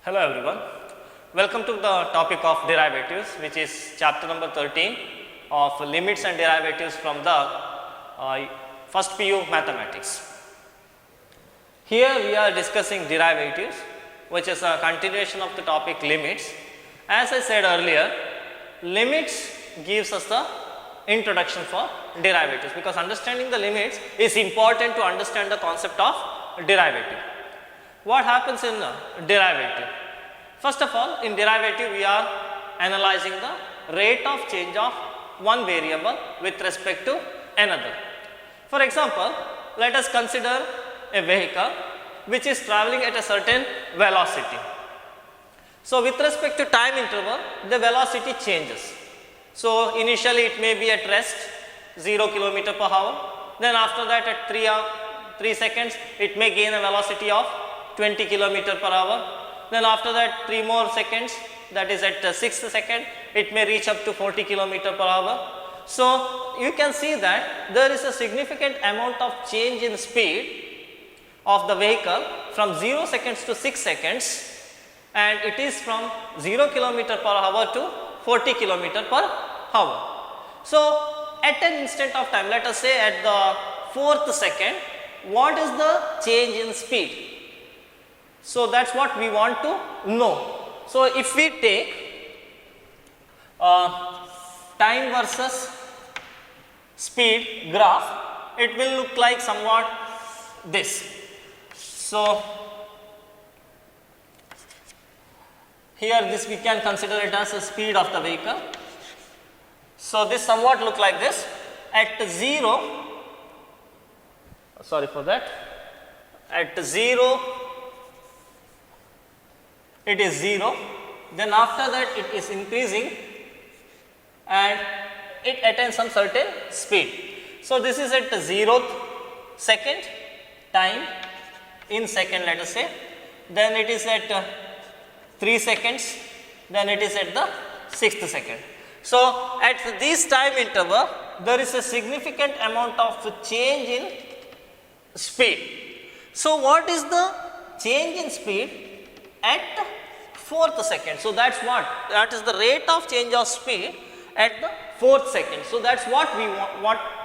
Hello everyone, welcome to the topic of derivatives, which is chapter number 13 of limits and derivatives from the first PU mathematics. Here we are discussing derivatives, which is a continuation of the topic limits. As I said earlier, limits gives us the introduction for derivatives, because understanding the limits is important to understand the concept of derivative. What happens in derivative? First of all, in derivative we are analyzing the rate of change of one variable with respect to another. For example, let us consider a vehicle which is traveling at a certain velocity. So, with respect to time interval, the velocity changes. So, initially it may be at rest 0 km per hour, then after that at 3 seconds it may gain a velocity of 20 km per hour, then after that 3 more seconds, that is at 6th second it may reach up to 40 km per hour. So, you can see that there is a significant amount of change in speed of the vehicle from 0 seconds to 6 seconds, and it is from 0 km per hour to 40 km per hour. So, at an instant of time, let us say at the 4th second, what is the change in speed? So, that is what we want to know. So, if we take time versus speed graph, it will look like somewhat this. So, here this we can consider it as the speed of the vehicle. So, this somewhat look like this. At 0, sorry for that, at 0 it is 0, then after that it is increasing and it attains some certain speed. So, this is at the 0th second time in second, let us say, then it is at 3 seconds, then it is at the 6th second. So, at this time interval there is a significant amount of change in speed. So, what is the change in speed at 4th second? So, that is what? That is the rate of change of speed at the 4th second. So, that is what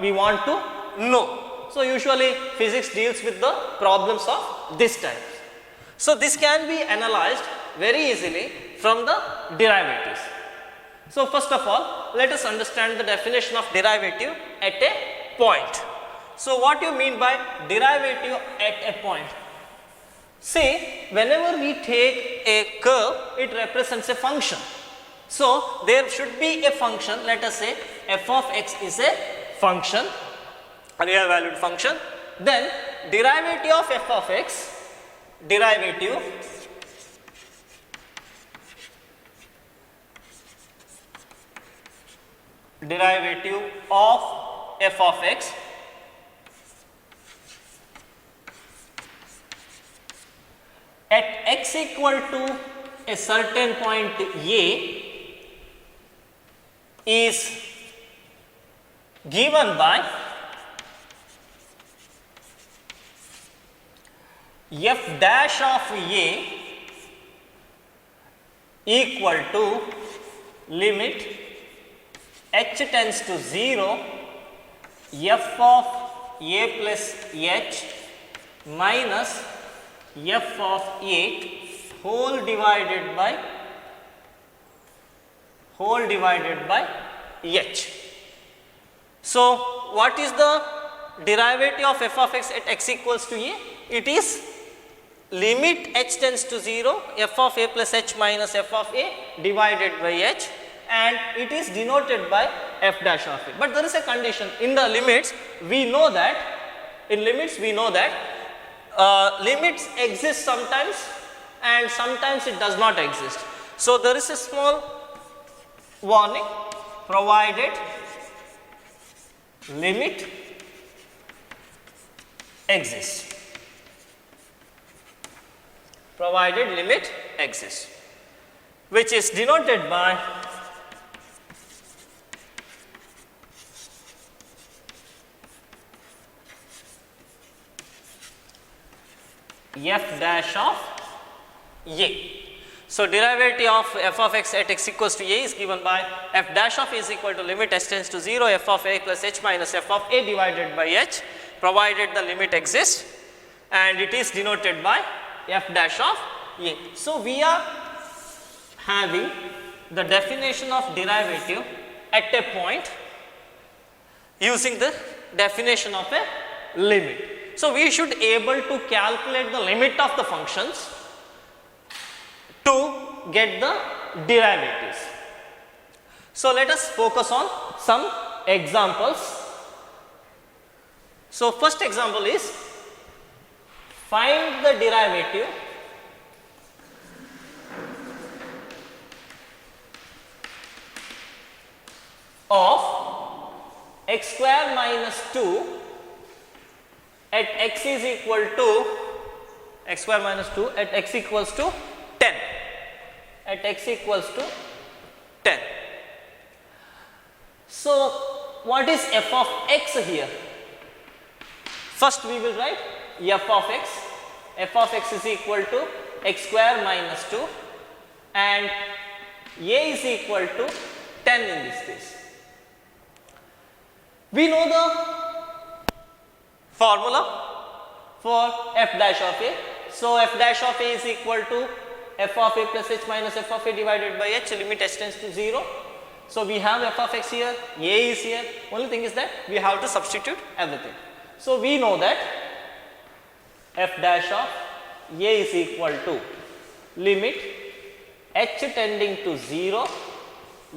we want to know. So, usually physics deals with the problems of this type. So, this can be analyzed very easily from the derivatives. So, first of all, let us understand the definition of derivative at a point. So, what do you mean by derivative at a point? See, whenever we take a curve, it represents a function. So, there should be a function, let us say f of x is a function, a real valued function, then derivative of f of x, derivative of f of x at x equal to a certain point a is given by f dash of a equal to limit h tends to 0 f of a plus h minus f of a whole divided by h. So, what is the derivative of f of x at x equals to a? It is limit h tends to 0 f of a plus h minus f of a divided by h, and it is denoted by f dash of a. But there is a condition in the limits. We know that limits exist sometimes and sometimes it does not exist. So, there is a small warning, provided limit exists, which is denoted by f dash of a. So, derivative of f of x at x equals to a is given by f dash of a is equal to limit h tends to 0 f of a plus h minus f of a divided by h, provided the limit exists, and it is denoted by f dash of a. So, we are having the definition of derivative at a point using the definition of a limit. So, we should able to calculate the limit of the functions to get the derivatives. So, let us focus on some examples. So, first example is find the derivative of x square minus 2 at x is equal to x square minus 2 at x equals to 10, at x equals to 10. So, what is f of x here? First we will write f of x is equal to x square minus 2 and a is equal to 10 in this case. We know the formula for f dash of a. So, f dash of a is equal to f of a plus h minus f of a divided by h, limit h tends to 0. So, we have f of x here, a is here, only thing is that we have to substitute everything. So, we know that f dash of a is equal to limit h tending to 0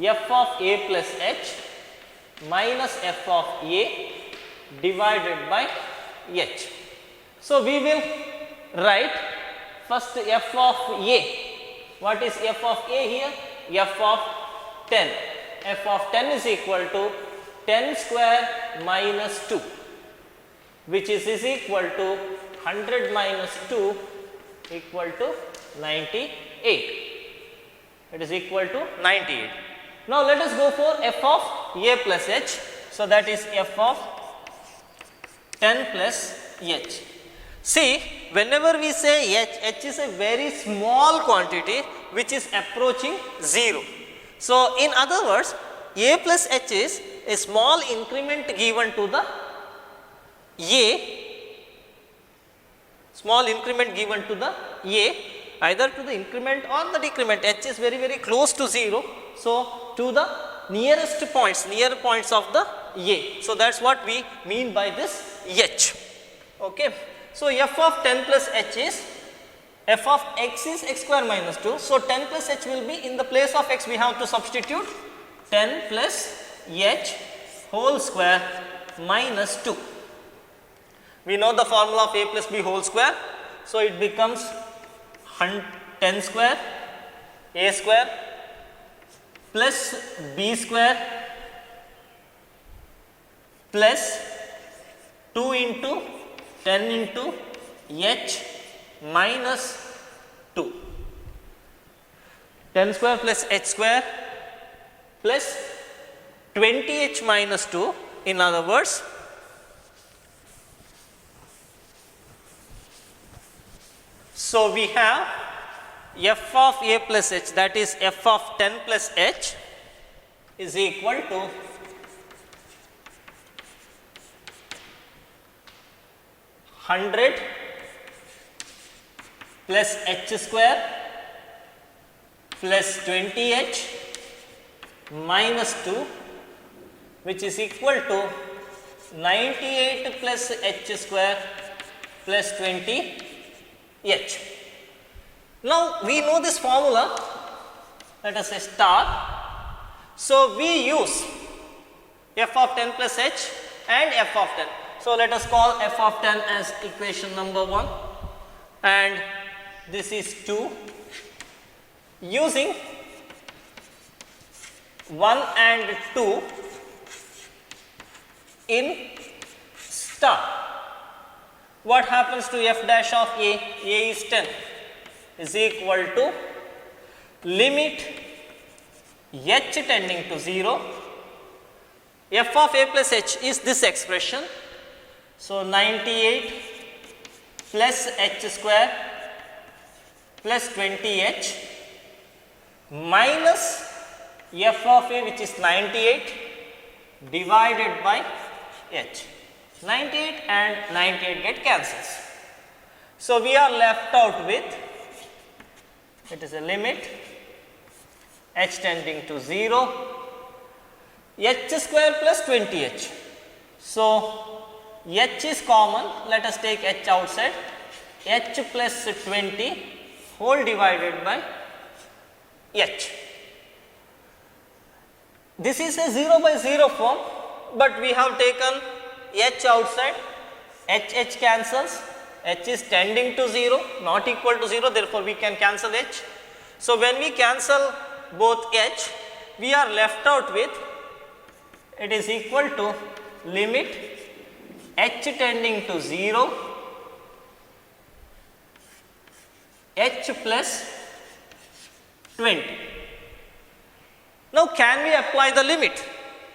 f of a plus h minus f of a divided by h. So, we will write first f of a. What is f of a here? F of 10. F of 10 is equal to 10 square minus 2, which is equal to 100 minus 2 equal to 98. It is equal to 98. Now, let us go for f of a plus h. So, that is f of 10 plus h. See, whenever we say h is a very small quantity which is approaching 0. So, in other words, a plus h is a small increment given to the small increment given to the either to the increment or the decrement. H is very close to 0. So, to the nearest points, near points of the a. So, that is what we mean by this h. Okay. So, f of 10 plus h is f of x is x square minus 2. So, 10 plus h will be in the place of x we have to substitute 10 plus h whole square minus 2. We know the formula of a plus b whole square. So, it becomes 10 square a square plus b square plus 2 into 10 into h minus 2. 10 square plus h square plus 20h minus 2. In other words, so we have f of a plus h, that is f of 10 plus h is equal to 100 plus h square plus 20h minus 2, which is equal to 98 plus h square plus 20h. Now, we know this formula, let us say star. So, we use f of 10 plus h and f of 10. So, let us call f of 10 as equation number 1 and this is 2. Using 1 and 2 in star, what happens to f dash of a? A is 10 is equal to limit h tending to 0. F of a plus h is this expression. So, 98 plus h square plus 20h minus f of a, which is 98, divided by h. 98 and 98 get cancels. So, we are left out with, it is a limit h tending to 0, h square plus 20h. So, h is common, let us take h outside, h plus 20 whole divided by h. This is a 0 by 0 form, but we have taken h outside, h cancels, h is tending to 0, not equal to 0, therefore, we can cancel h. So, when we cancel both h, we are left out with, it is equal to limit h tending to 0, h plus 20. Now, can we apply the limit?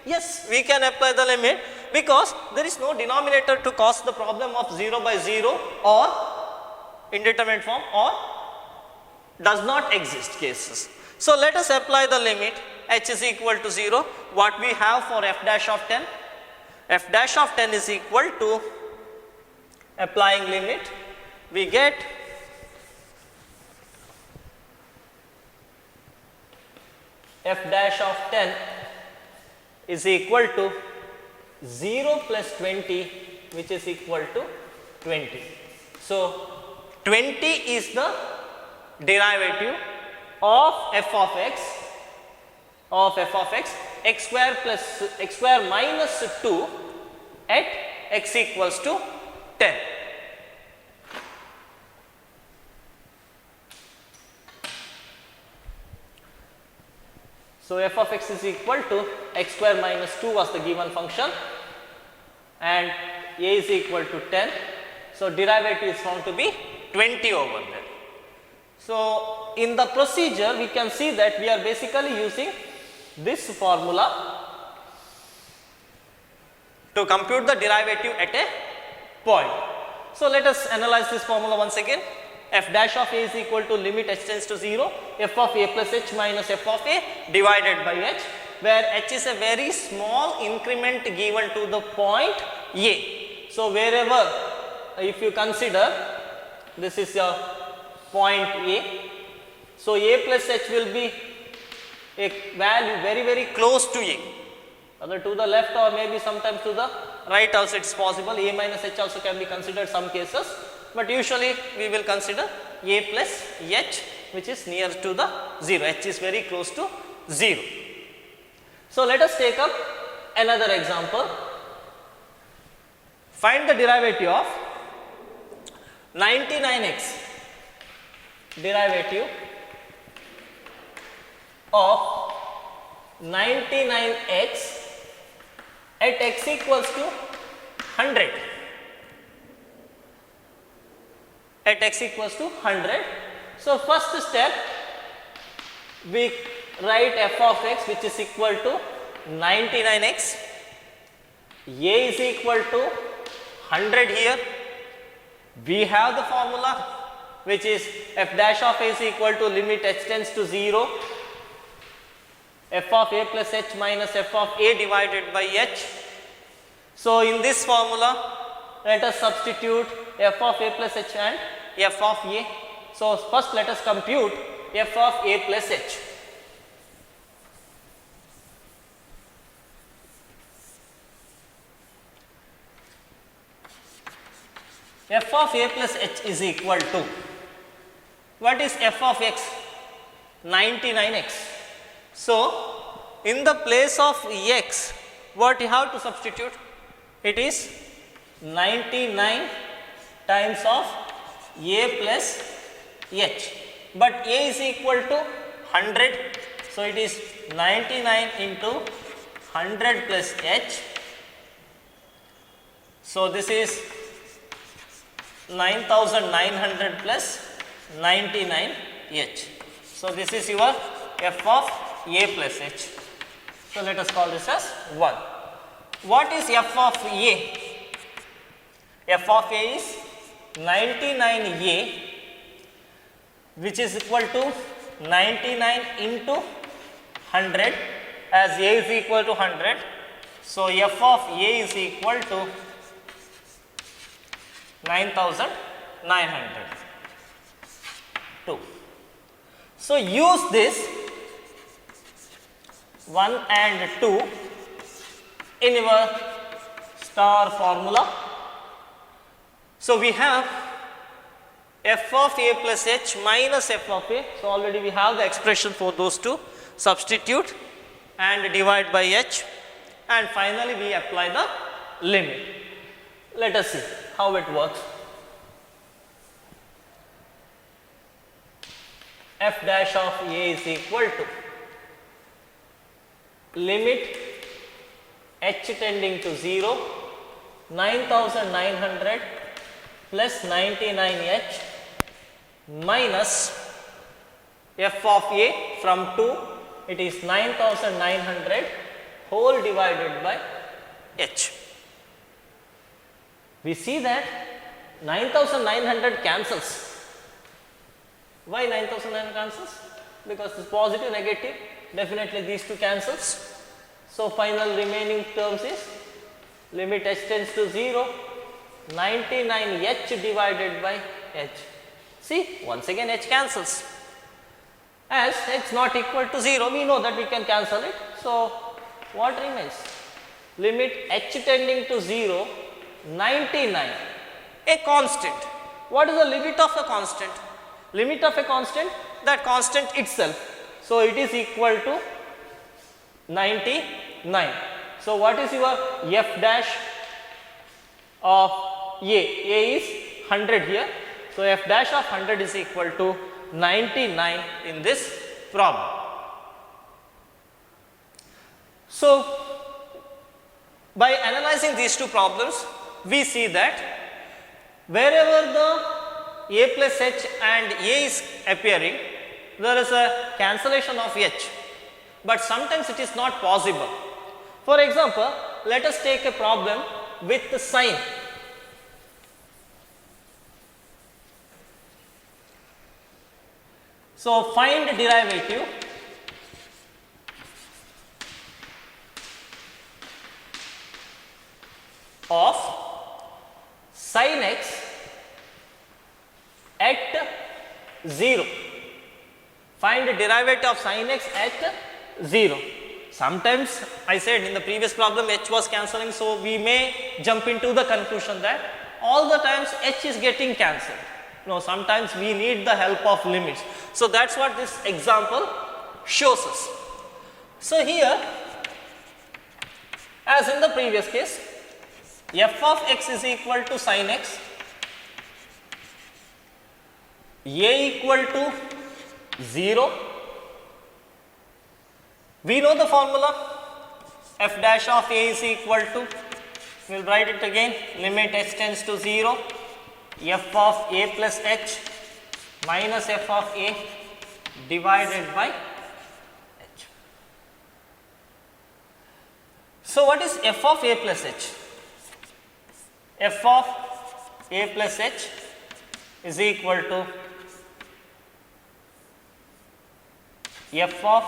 Yes, we can apply the limit, because there is no denominator to cause the problem of 0 by 0 or indeterminate form or does not exist cases. So, let us apply the limit h is equal to 0. What we have for f dash of 10? F dash of 10 is equal to, applying limit, we get f dash of 10 is equal to 0 plus 20, which is equal to 20. So, 20 is the derivative of f of x, x square plus x square minus 2 at x equals to 10. So, f of x is equal to x square minus 2 was the given function and a is equal to 10. So, derivative is found to be 20 over there. So, in the procedure we can see that we are basically using this formula to compute the derivative at a point. So, let us analyze this formula once again. F dash of a is equal to limit h tends to 0, f of a plus h minus f of a divided by h, where h is a very small increment given to the point a. So, wherever if you consider this is your point a, so a plus h will be a value very close to a, either to the left or maybe sometimes to the right also it is possible. A minus h also can be considered some cases, but usually we will consider a plus h, which is near to the 0, h is very close to 0. So, let us take up another example. Find the derivative of 99x, derivative of 99x at x equals to 100. At x equals to 100. So, first step we write f of x, which is equal to 99x, a is equal to 100 here. We have the formula, which is f dash of a is equal to limit h tends to 0, f of a plus h minus f of a divided by h. So, in this formula let us substitute f of a plus h and f of a. So, first let us compute f of a plus h. F of a plus h is equal to, what is f of x? 99x. So, in the place of x, what you have to substitute? It is 99 times of a plus h, but a is equal to 100. So, it is 99 into 100 plus h. So, this is 9900 plus 99h. So, this is your f of a plus h. So, let us call this as 1. What is f of a? F of a is 99a, which is equal to 99 into 100 as A is equal to 100. So, f of A is equal to 9902. So, use this 1 and 2 in your star formula. So, we have f of A plus h minus f of A. So, already we have the expression for those two. Substitute and divide by h, and finally we apply the limit. Let us see how it works. F dash of A is equal to limit h tending to 0, 9900 plus 99h minus f of A from 2, it is 9900 whole divided by h. We see that 9900 cancels. Why 9900 cancels? Because it's positive, negative, definitely these two cancels. So, final remaining terms is limit h tends to 0, 99h divided by h. See, once again h cancels. As h not equal to 0, we know that we can cancel it. So, what remains? Limit h tending to 0, 99, a constant. What is the limit of a constant? Limit of a constant, that constant itself. So, it is equal to 99. So, what is your f dash of A? A is 100 here. So, f dash of 100 is equal to 99 in this problem. So, by analyzing these two problems, we see that wherever the A plus h and A is appearing, there is a cancellation of h, but sometimes it is not possible. For example, let us take a problem with the sign. So, find derivative of sin x at 0. Find the derivative of sin x at 0. Sometimes I said in the previous problem h was cancelling, so we may jump into the conclusion that all the times h is getting cancelled. No, sometimes we need the help of limits. So, that is what this example shows us. So, here as in the previous case, f of x is equal to sin x, A equal to 0. We know the formula, f dash of A is equal to, we will write it again, limit h tends to 0, f of A plus h minus f of A divided by h. So, what is f of A plus h? F of A plus h is equal to f of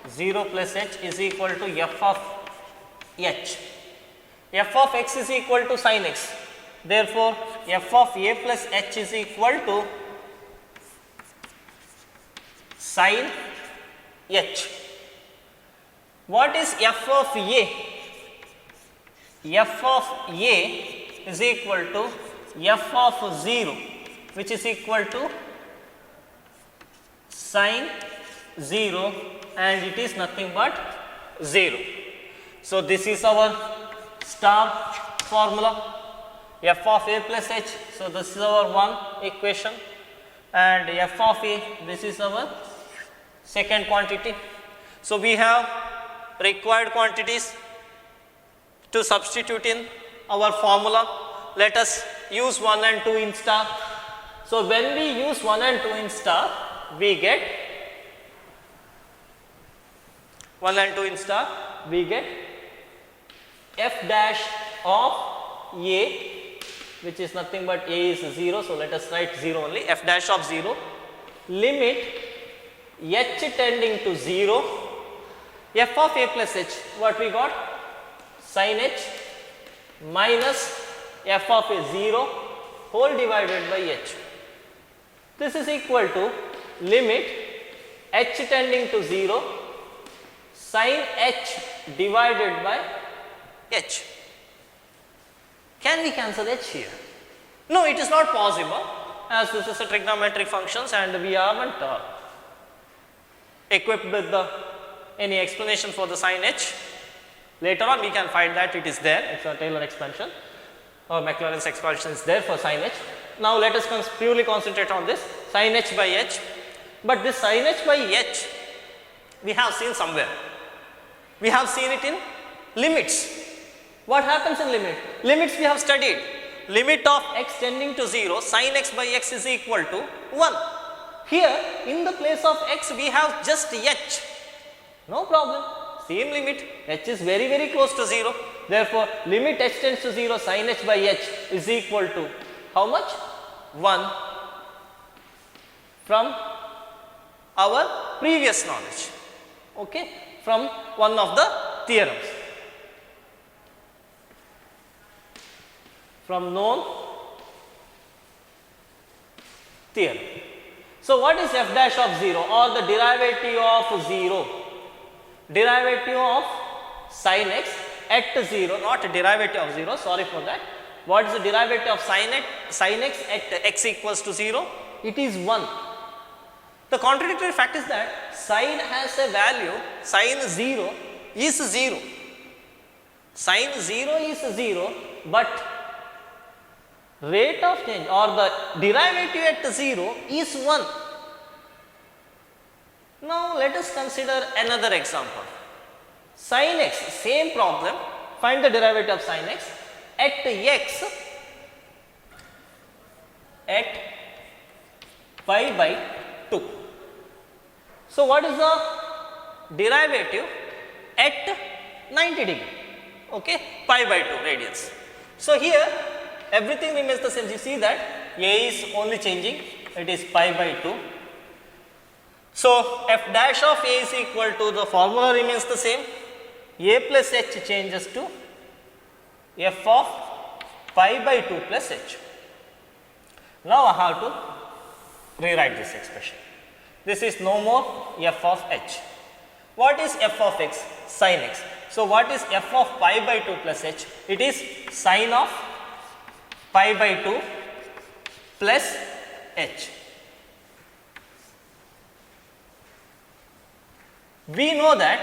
0 plus h is equal to f of h. F of x is equal to sin x. Therefore, f of A plus h is equal to sin h. What is f of A? F of A is equal to f of 0, which is equal to sin 0, and it is nothing but 0. So, this is our star formula, f of A plus h. So, this is our one equation, and f of A, this is our second quantity. So, we have required quantities to substitute in our formula. Let us use 1 and 2 in star. So, when we use 1 and 2 in star, we get 1 and 2 in star, we get f dash of A, which is nothing but A is 0. So, let us write 0 only, f dash of 0, limit h tending to 0, f of a plus h, what we got? Sin h minus f of a 0 whole divided by h. This is equal to limit h tending to 0 sin h divided by h. Can we cancel h here? No, it is not possible, as this is a trigonometric functions and we haven't equipped with any explanation for the sin h. Later on we can find that it is there, it is a Taylor expansion or Maclaurin's expansion is there for sin h. Now let us purely concentrate on this sin h by h, but this sin h by h we have seen somewhere. We have seen it in limits. What happens in limit? Limits we have studied. Limit of x tending to 0, sin x by x is equal to 1. Here in the place of x we have just h. No problem. Same limit, h is very very close to 0. Therefore, limit h tends to 0 sin h by h is equal to how much? 1 from our previous knowledge, okay, from one of the theorems, from known theorem. So, what is f dash of 0 or the derivative of 0? Derivative of sin x at 0, not derivative of 0, sorry for that. What is the derivative of sin x at x equals to 0? It is 1. The contradictory fact is that sin has a value, sin 0 is 0. Sin 0 is 0, but rate of change or the derivative at 0 is 1. Now, let us consider another example. Sin x, same problem, find the derivative of sin x at x at pi by 2. So, what is the derivative at 90 degree? Okay, pi by 2 radians. So, here everything remains the same. You see that a is only changing, it is pi by 2. So, f dash of a is equal to, the formula remains the same, a plus h changes to f of pi by 2 plus h. Now, I have to rewrite this expression. This is no more f of h. What is f of x? Sin x. So, what is f of pi by 2 plus h? It is sin of pi by 2 plus h. We know that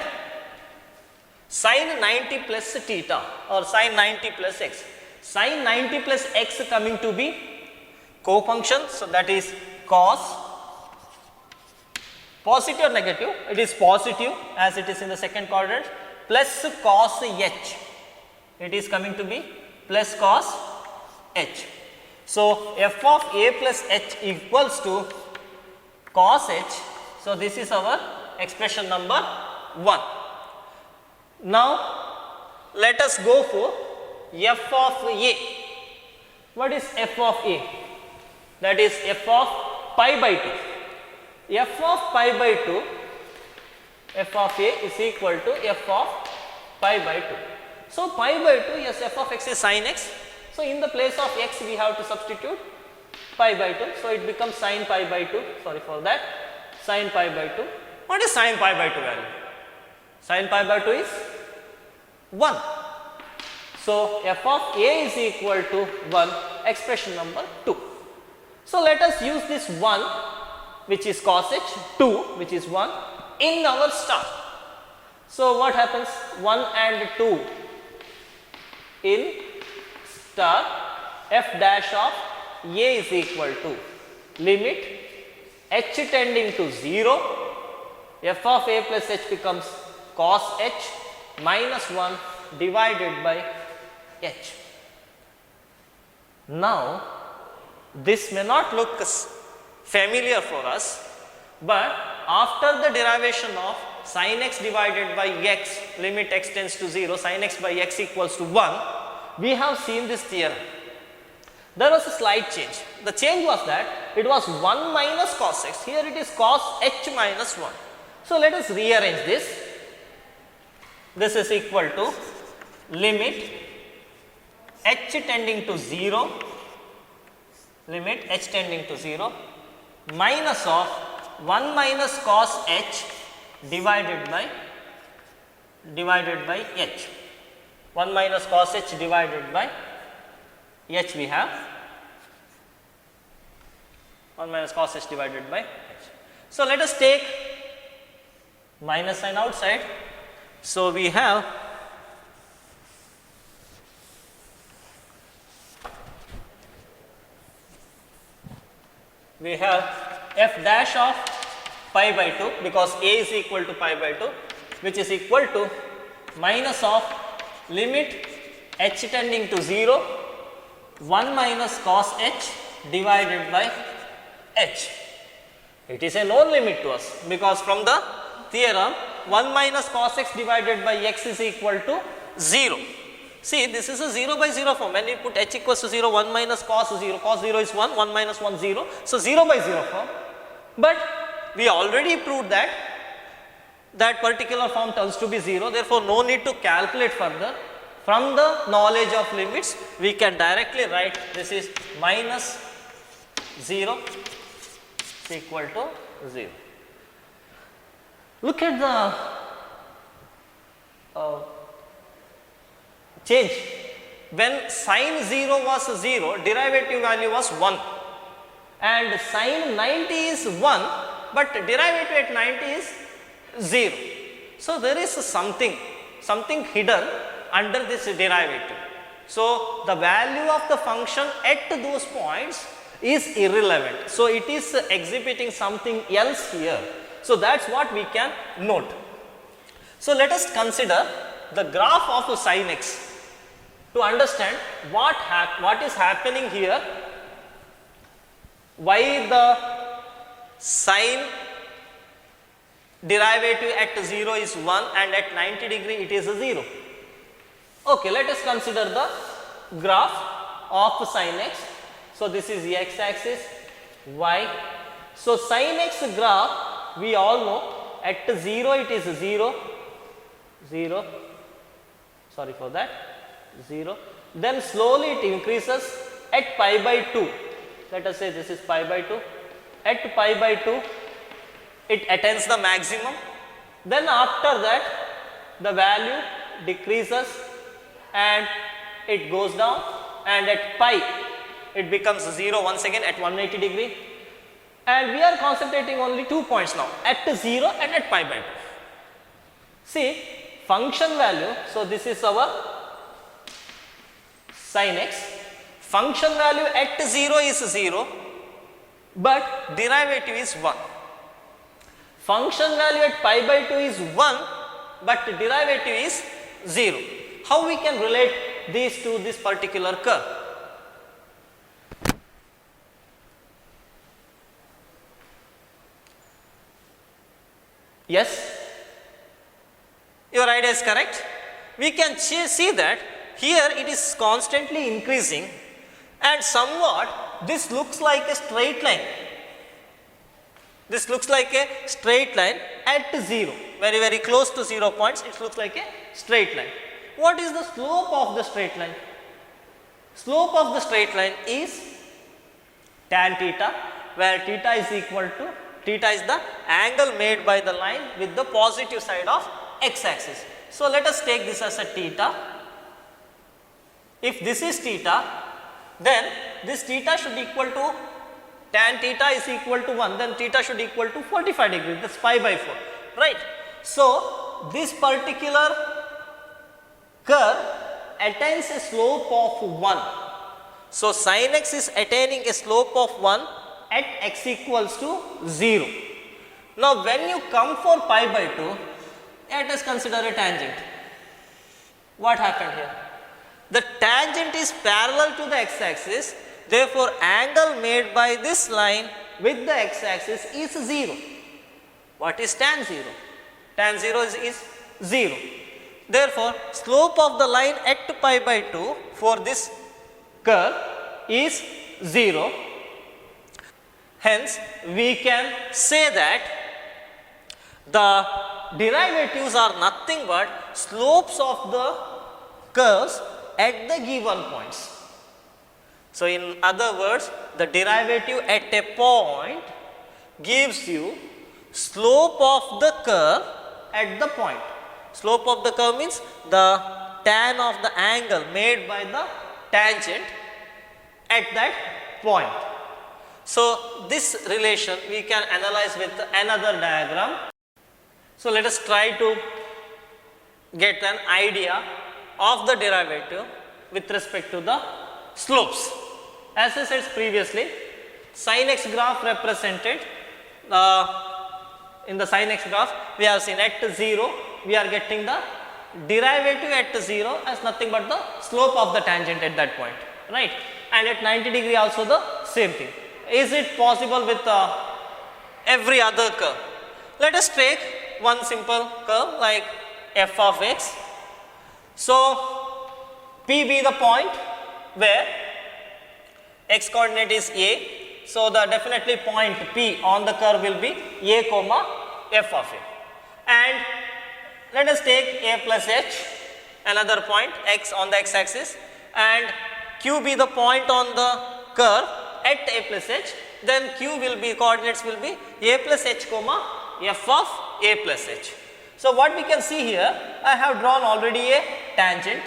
sin 90 plus theta or sin 90 plus x, sin 90 plus x coming to be co-function. So, that is cos, positive or negative, it is positive as it is in the second quadrant, plus cos h, it is coming to be plus cos h. So, f of a plus h equals to cos h. So, this is our expression number 1. Now, let us go for f of a. What is f of a? That is f of pi by 2. F of pi by 2, f of a is equal to f of pi by 2. So, pi by 2, yes, f of x is sin x. So, in the place of x we have to substitute pi by 2. So, it becomes sin pi by 2, sorry for that, sin pi by 2. What is sin pi by 2 value? Sin pi by 2 is 1. So, f of a is equal to 1, expression number 2. So, let us use this 1 which is cos h, 2 which is 1 in our star. So, what happens? 1 and 2 in star, f dash of a is equal to limit h tending to 0, f of a plus h becomes cos h minus 1 divided by h. Now, this may not look familiar for us, but after the derivation of sin x divided by x, limit x tends to 0, sin x by x equals to 1, we have seen this theorem. There was a slight change. The change was that it was 1 minus cos x, here it is cos h minus 1. So, let us rearrange this. This is equal to limit h tending to 0, limit h tending to 0 minus of 1 minus cos h divided by h. 1 minus cos h divided by h we have 1 minus cos h divided by h. So, let us take minus sign outside. So, we have f dash of pi by 2, because a is equal to pi by 2, which is equal to minus of limit h tending to 0, 1 minus cos h divided by h. It is a known limit to us, because from the theorem 1 minus cos x divided by x is equal to 0. See, this is a 0 by 0 form. When you put h equals to 0, 1 minus cos 0 is 1, 1 minus 1 0. So, 0 by 0 form. But we already proved that that particular form turns to be 0. Therefore, no need to calculate further. From the knowledge of limits, we can directly write this is minus 0 is equal to 0. Look at the change. When sin 0 was 0, derivative value was 1, and sin 90 is 1, but derivative at 90 is 0. So, there is something hidden under this derivative. So, the value of the function at those points is irrelevant. So, it is exhibiting something else here. So, that is what we can note. So, let us consider the graph of sin x to understand what is happening here, why the sin derivative at 0 is 1 and at 90 degree it is a 0. Okay, let us consider the graph of sin x. So, this is the x axis, y. So, sin x graph we all know at 0 it is 0, 0, sorry for that, 0. Then slowly it increases at pi by 2. Let us say this is pi by 2. At pi by 2 it attains the maximum. Then after that the value decreases and it goes down, and at pi it becomes 0 once again at 180 degree. And we are concentrating only 2 points now, at 0 and at pi by 2. See, function value, so this is our sin x, function value at 0 is 0, but derivative is 1. Function value at pi by 2 is 1, but derivative is 0. How we can relate these to this particular curve? Yes, your idea is correct. We can see that here it is constantly increasing, and somewhat this looks like a straight line. This looks like a straight line at 0, very, very close to 0 points, it looks like a straight line. What is the slope of the straight line? Slope of the straight line is tan theta, where theta is equal to, theta is the angle made by the line with the positive side of x axis. So, let us take this as a theta. If this is theta, then this theta should equal to, tan theta is equal to 1, then theta should equal to 45 degrees, that is pi by 4, right. So, this particular curve attains a slope of 1. So, sin x is attaining a slope of 1 at x equals to 0. Now, when you come for pi by 2, let us consider a tangent. What happened here? The tangent is parallel to the x axis, therefore, angle made by this line with the x axis is 0. What is tan 0? Tan 0 is 0. Therefore, slope of the line at pi by 2 for this curve is 0. Hence, we can say that the derivatives are nothing but slopes of the curves at the given points. So, in other words, the derivative at a point gives you slope of the curve at the point. Slope of the curve means the tan of the angle made by the tangent at that point. So, this relation we can analyze with another diagram. So, let us try to get an idea of the derivative with respect to the slopes. As I said previously, sin x graph represented in the sin x graph we have seen at 0 we are getting the derivative at 0 as nothing but the slope of the tangent at that point, right, and at 90 degree also the same thing. Is it possible with every other curve? Let us take one simple curve like f of x. So, P be the point where x coordinate is a. So, the definitely point P on the curve will be a comma f of a, and let us take a plus h, another point x on the x axis, and q be the point on the curve at a plus h, then q will be coordinates will be a plus h comma f of a plus h. So, what we can see here, I have drawn already a tangent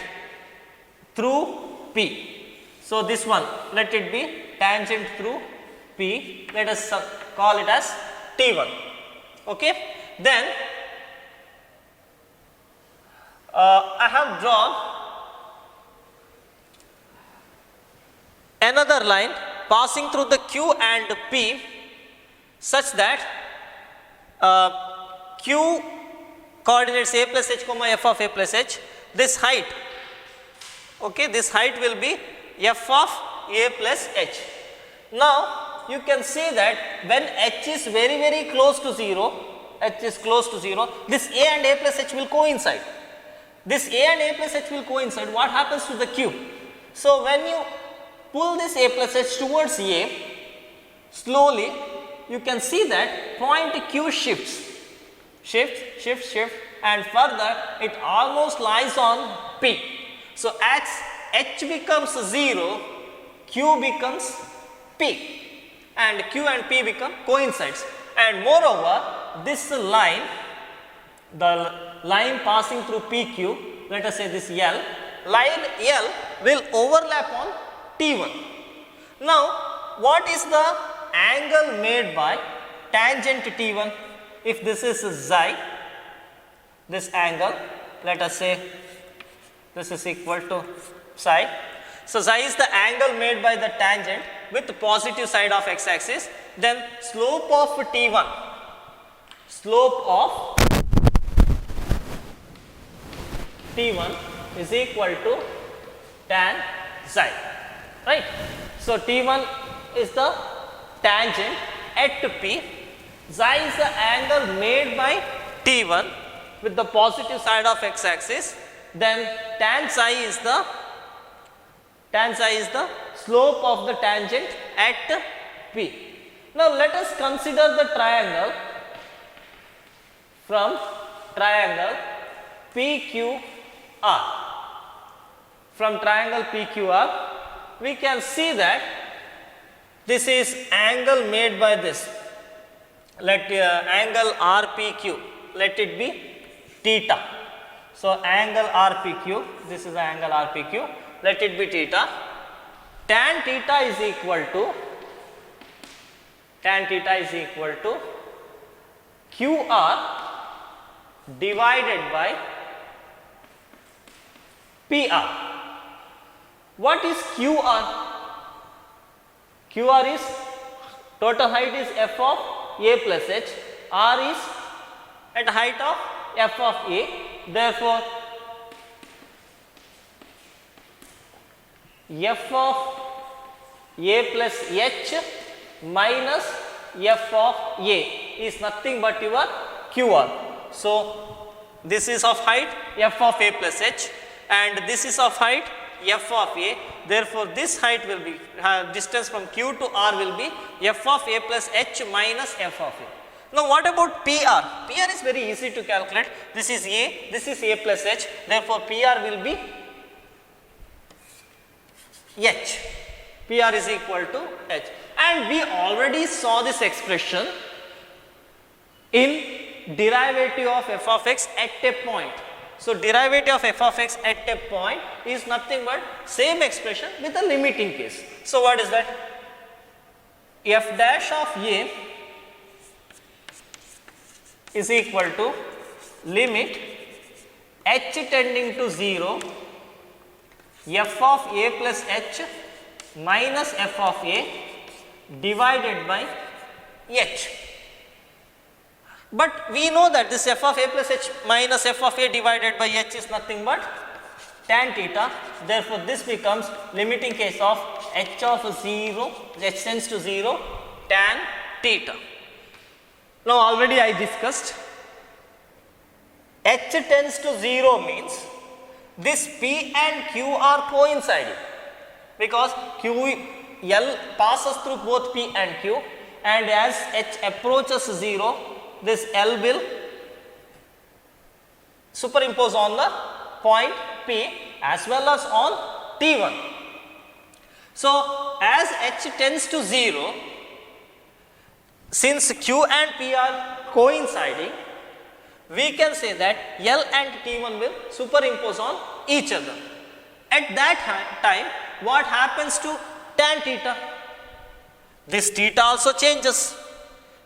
through P. So, this one let it be tangent through P, let us call it as T1. Okay. Then I have drawn another line passing through the Q and P such that Q coordinates a plus h comma f of a plus h, this height, okay, this height will be f of a plus h. Now, you can see that when h is very close to 0, h is close to 0, this a and a plus h will coincide. This a and a plus h will coincide. What happens to the q? So, when you pull this a plus h towards a, slowly you can see that point q shifts, and further it almost lies on P. So, as h becomes 0, q becomes P, and q and P become coincides, and moreover this line, the line passing through PQ, let us say this L, line L will overlap on T1. Now, what is the angle made by tangent T1? If this is xi, this angle, let us say this is equal to psi. So, xi is the angle made by the tangent with the positive side of x axis, then slope of T1, slope of T1 is equal to tan xi, right. So, T1 is the tangent at P, xi is the angle made by T1 with the positive side of x axis, then tan xi is the slope of the tangent at P. Now, let us consider the triangle from triangle PQR. From triangle PQR, we can see that this is angle made by this. Let angle RPQ, let it be theta. So, angle RPQ, this is the angle RPQ, let it be theta. Tan theta is equal to QR divided by PR. What is QR? QR is total height is f of a plus h, R is at height of f of a, therefore, f of a plus h minus f of a is nothing but your QR. So, this is of height f of a plus h and this is of height f of a. Therefore, this height will be distance from Q to R will be f of a plus h minus f of a. Now, what about PR? PR is very easy to calculate. This is a plus h. Therefore, PR will be h. PR is equal to h. And we already saw this expression in derivative of f of x at a point. So, derivative of f of x at a point is nothing but same expression with a limiting case. So, what is that? F dash of a is equal to limit h tending to 0 f of a plus h minus f of a divided by h. But we know that this f of a plus h minus f of a divided by h is nothing but tan theta. Therefore, this becomes limiting case of h of 0, h tends to 0, tan theta. Now, already I discussed h tends to 0 means this p and q are coinciding, because L passes through both p and q, and as h approaches 0, this L will superimpose on the point P as well as on T1. So, as h tends to 0, since q and p are coinciding, we can say that L and T1 will superimpose on each other. At that time, what happens to tan theta? This theta also changes.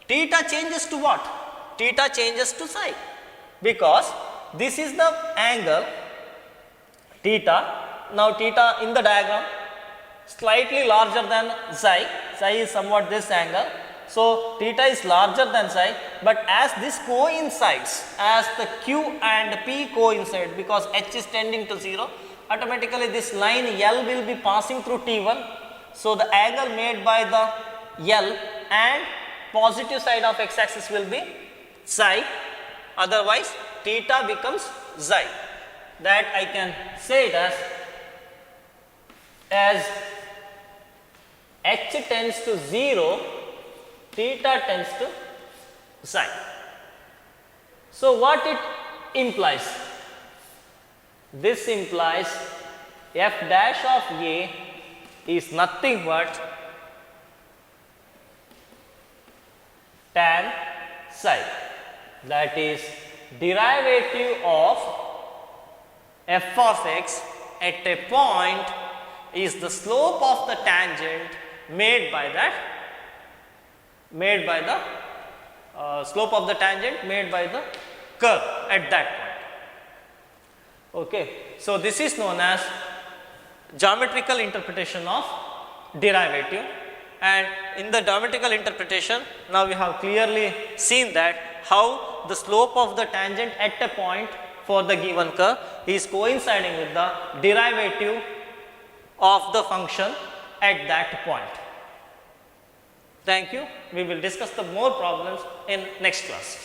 Theta changes to what? Theta changes to psi, because this is the angle theta. Now, theta in the diagram slightly larger than psi, psi is somewhat this angle. So, theta is larger than psi, but as this coincides, as the q and p coincide, because h is tending to 0, automatically this line L will be passing through T1. So, the angle made by the L and positive side of x axis will be psi, otherwise theta becomes psi. That I can say it as h tends to 0, theta tends to psi. So, what it implies? This implies f dash of a is nothing but tan psi, that is derivative of f of x at a point is the slope of the tangent made by the slope of the tangent made by the curve at that point. Okay. So, this is known as geometrical interpretation of derivative, and in the geometrical interpretation, now we have clearly seen that how the slope of the tangent at a point for the given curve is coinciding with the derivative of the function at that point. Thank you. We will discuss the more problems in next class.